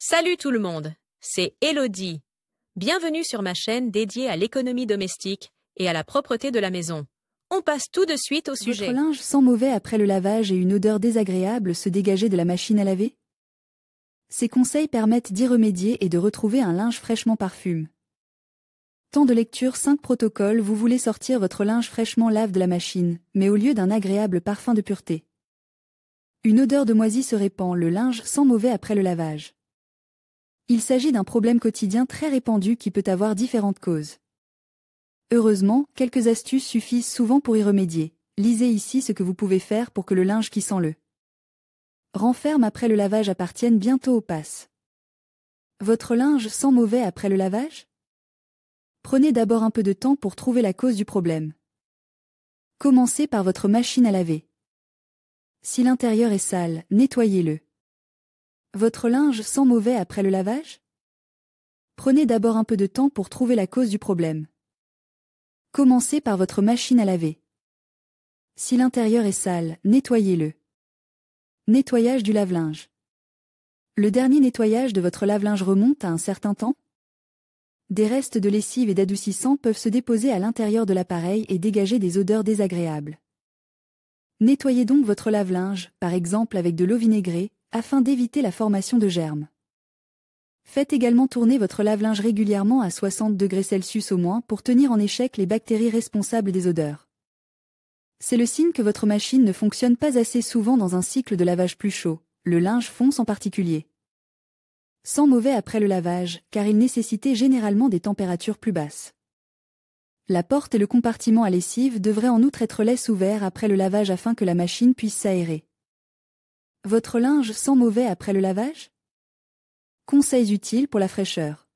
Salut tout le monde, c'est Elodie. Bienvenue sur ma chaîne dédiée à l'économie domestique et à la propreté de la maison. On passe tout de suite au sujet. Votre linge sent mauvais après le lavage et une odeur désagréable se dégager de la machine à laver? Ces conseils permettent d'y remédier et de retrouver un linge fraîchement parfumé. Temps de lecture 5 protocoles. Vous voulez sortir votre linge fraîchement lave de la machine, mais au lieu d'un agréable parfum de pureté. Une odeur de moisi se répand, le linge sent mauvais après le lavage. Il s'agit d'un problème quotidien très répandu qui peut avoir différentes causes. Heureusement, quelques astuces suffisent souvent pour y remédier. Lisez ici ce que vous pouvez faire pour que le linge qui sent le renferme après le lavage appartienne bientôt au passe. Votre linge sent mauvais après le lavage? Prenez d'abord un peu de temps pour trouver la cause du problème. Commencez par votre machine à laver. Si l'intérieur est sale, nettoyez-le. Votre linge sent mauvais après le lavage? Prenez d'abord un peu de temps pour trouver la cause du problème. Commencez par votre machine à laver. Si l'intérieur est sale, nettoyez-le. Nettoyage du lave-linge. Le dernier nettoyage de votre lave-linge remonte à un certain temps? Des restes de lessive et d'adoucissant peuvent se déposer à l'intérieur de l'appareil et dégager des odeurs désagréables. Nettoyez donc votre lave-linge, par exemple avec de l'eau vinaigrée, afin d'éviter la formation de germes. Faites également tourner votre lave-linge régulièrement à 60 degrés Celsius au moins pour tenir en échec les bactéries responsables des odeurs. C'est le signe que votre machine ne fonctionne pas assez souvent dans un cycle de lavage plus chaud, le linge fonce en particulier. Sent mauvais après le lavage, car il nécessitait généralement des températures plus basses. La porte et le compartiment à lessive devraient en outre être laissés ouverts après le lavage afin que la machine puisse s'aérer. Votre linge sent mauvais après le lavage? Conseils utiles pour la fraîcheur.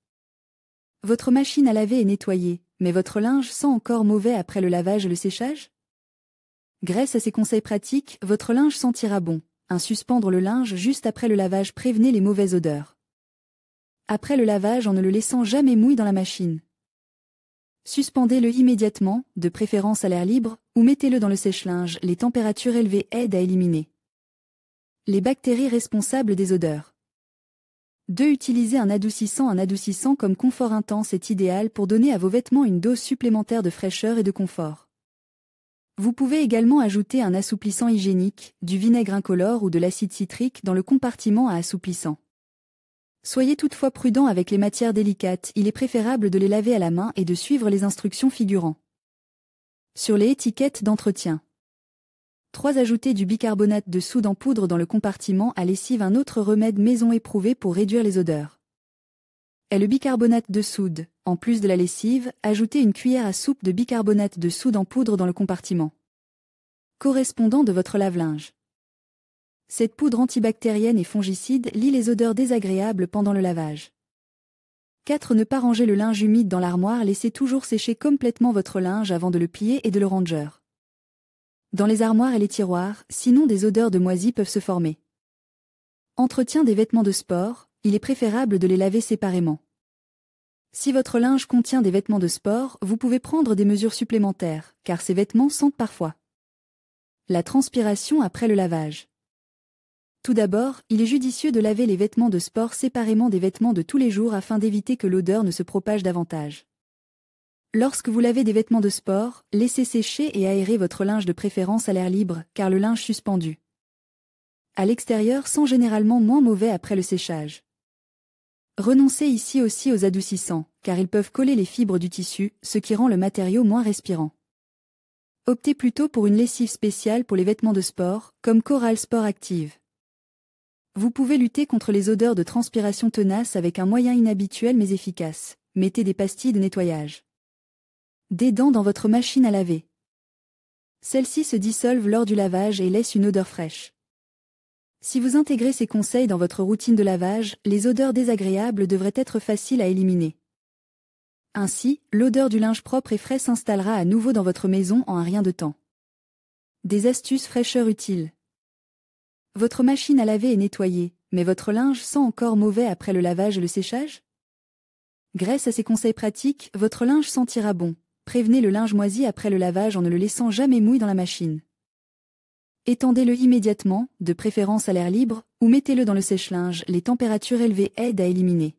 Votre machine à laver est nettoyée, mais votre linge sent encore mauvais après le lavage et le séchage? Grâce à ces conseils pratiques, votre linge sentira bon. Suspendre le linge juste après le lavage prévenez les mauvaises odeurs. Après le lavage en ne le laissant jamais mouiller dans la machine. Suspendez-le immédiatement, de préférence à l'air libre, ou mettez-le dans le sèche-linge, les températures élevées aident à éliminer les bactéries responsables des odeurs. 2. Utilisez un adoucissant. Un adoucissant comme confort intense est idéal pour donner à vos vêtements une dose supplémentaire de fraîcheur et de confort. Vous pouvez également ajouter un assouplissant hygiénique, du vinaigre incolore ou de l'acide citrique dans le compartiment à assouplissant. Soyez toutefois prudent avec les matières délicates, il est préférable de les laver à la main et de suivre les instructions figurant sur les étiquettes d'entretien. 3. Ajouter du bicarbonate de soude en poudre dans le compartiment à lessive. Un autre remède maison éprouvé pour réduire les odeurs est le bicarbonate de soude. En plus de la lessive, ajoutez une cuillère à soupe de bicarbonate de soude en poudre dans le compartiment correspondant de votre lave-linge. Cette poudre antibactérienne et fongicide lie les odeurs désagréables pendant le lavage. 4. Ne pas ranger le linge humide dans l'armoire. Laissez toujours sécher complètement votre linge avant de le plier et de le ranger dans les armoires et les tiroirs, sinon des odeurs de moisi peuvent se former. Entretien des vêtements de sport, il est préférable de les laver séparément. Si votre linge contient des vêtements de sport, vous pouvez prendre des mesures supplémentaires, car ces vêtements sentent parfois la transpiration après le lavage. Tout d'abord, il est judicieux de laver les vêtements de sport séparément des vêtements de tous les jours afin d'éviter que l'odeur ne se propage davantage. Lorsque vous lavez des vêtements de sport, laissez sécher et aérer votre linge de préférence à l'air libre, car le linge suspendu à l'extérieur sent généralement moins mauvais après le séchage. Renoncez ici aussi aux adoucissants, car ils peuvent coller les fibres du tissu, ce qui rend le matériau moins respirant. Optez plutôt pour une lessive spéciale pour les vêtements de sport, comme Coral Sport Active. Vous pouvez lutter contre les odeurs de transpiration tenace avec un moyen inhabituel mais efficace. Mettez des pastilles de nettoyage des dents dans votre machine à laver. Celles-ci se dissolvent lors du lavage et laissent une odeur fraîche. Si vous intégrez ces conseils dans votre routine de lavage, les odeurs désagréables devraient être faciles à éliminer. Ainsi, l'odeur du linge propre et frais s'installera à nouveau dans votre maison en un rien de temps. Des astuces fraîcheur utiles. Votre machine à laver est nettoyée, mais votre linge sent encore mauvais après le lavage et le séchage? Grâce à ces conseils pratiques, votre linge sentira bon. Prévenez le linge moisi après le lavage en ne le laissant jamais mouiller dans la machine. Étendez-le immédiatement, de préférence à l'air libre, ou mettez-le dans le sèche-linge. Les températures élevées aident à éliminer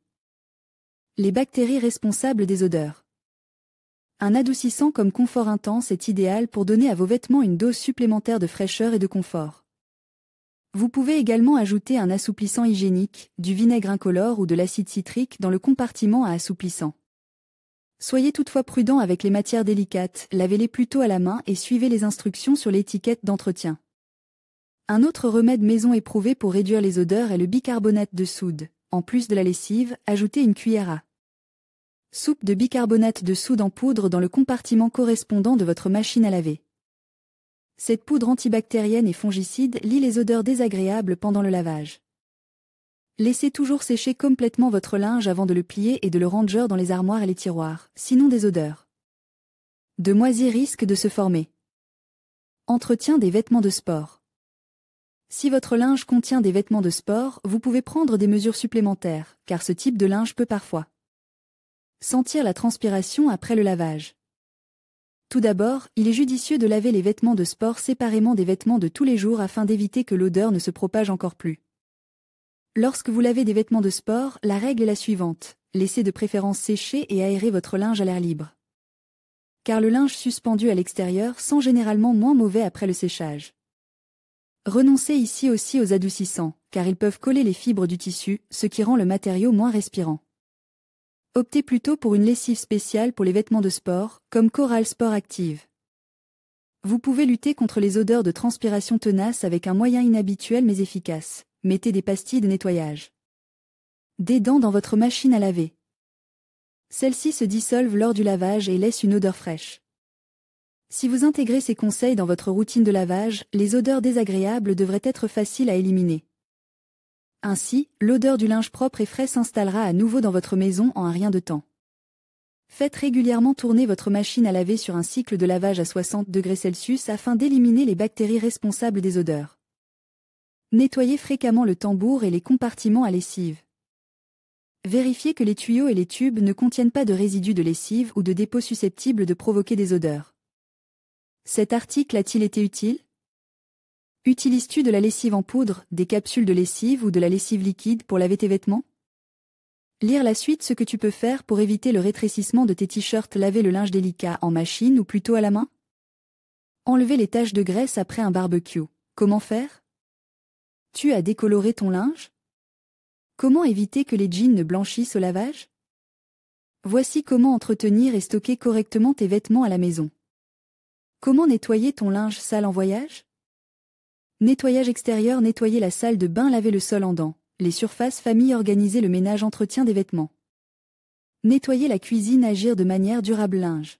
les bactéries responsables des odeurs. Un adoucissant comme Confort Intense est idéal pour donner à vos vêtements une dose supplémentaire de fraîcheur et de confort. Vous pouvez également ajouter un assouplissant hygiénique, du vinaigre incolore ou de l'acide citrique dans le compartiment à assouplissant. Soyez toutefois prudent avec les matières délicates, lavez-les plutôt à la main et suivez les instructions sur l'étiquette d'entretien. Un autre remède maison éprouvé pour réduire les odeurs est le bicarbonate de soude. En plus de la lessive, ajoutez une cuillère à soupe de bicarbonate de soude en poudre dans le compartiment correspondant de votre machine à laver. Cette poudre antibactérienne et fongicide lie les odeurs désagréables pendant le lavage. Laissez toujours sécher complètement votre linge avant de le plier et de le ranger dans les armoires et les tiroirs, sinon des odeurs de moisie risquent de se former. Entretien des vêtements de sport. Si votre linge contient des vêtements de sport, vous pouvez prendre des mesures supplémentaires, car ce type de linge peut parfois sentir la transpiration après le lavage. Tout d'abord, il est judicieux de laver les vêtements de sport séparément des vêtements de tous les jours afin d'éviter que l'odeur ne se propage encore plus. Lorsque vous lavez des vêtements de sport, la règle est la suivante: laissez de préférence sécher et aérer votre linge à l'air libre. Car le linge suspendu à l'extérieur sent généralement moins mauvais après le séchage. Renoncez ici aussi aux adoucissants, car ils peuvent coller les fibres du tissu, ce qui rend le matériau moins respirant. Optez plutôt pour une lessive spéciale pour les vêtements de sport, comme Coral Sport Active. Vous pouvez lutter contre les odeurs de transpiration tenaces avec un moyen inhabituel mais efficace. Mettez des pastilles de nettoyage dedans dans votre machine à laver. Celles-ci se dissolvent lors du lavage et laissent une odeur fraîche. Si vous intégrez ces conseils dans votre routine de lavage, les odeurs désagréables devraient être faciles à éliminer. Ainsi, l'odeur du linge propre et frais s'installera à nouveau dans votre maison en un rien de temps. Faites régulièrement tourner votre machine à laver sur un cycle de lavage à 60 degrés Celsius afin d'éliminer les bactéries responsables des odeurs. Nettoyez fréquemment le tambour et les compartiments à lessive. Vérifiez que les tuyaux et les tubes ne contiennent pas de résidus de lessive ou de dépôts susceptibles de provoquer des odeurs. Cet article a-t-il été utile? Utilises-tu de la lessive en poudre, des capsules de lessive ou de la lessive liquide pour laver tes vêtements? Lire la suite: ce que tu peux faire pour éviter le rétrécissement de tes t-shirts. Laver le linge délicat en machine ou plutôt à la main? Enlever les taches de graisse après un barbecue. Comment faire? Tu as décoloré ton linge? Comment éviter que les jeans ne blanchissent au lavage? Voici comment entretenir et stocker correctement tes vêtements à la maison. Comment nettoyer ton linge sale en voyage? Nettoyage extérieur: nettoyer la salle de bain, laver le sol en dents, les surfaces famille, organiser le ménage, entretien des vêtements. Nettoyer la cuisine, agir de manière durable, linge.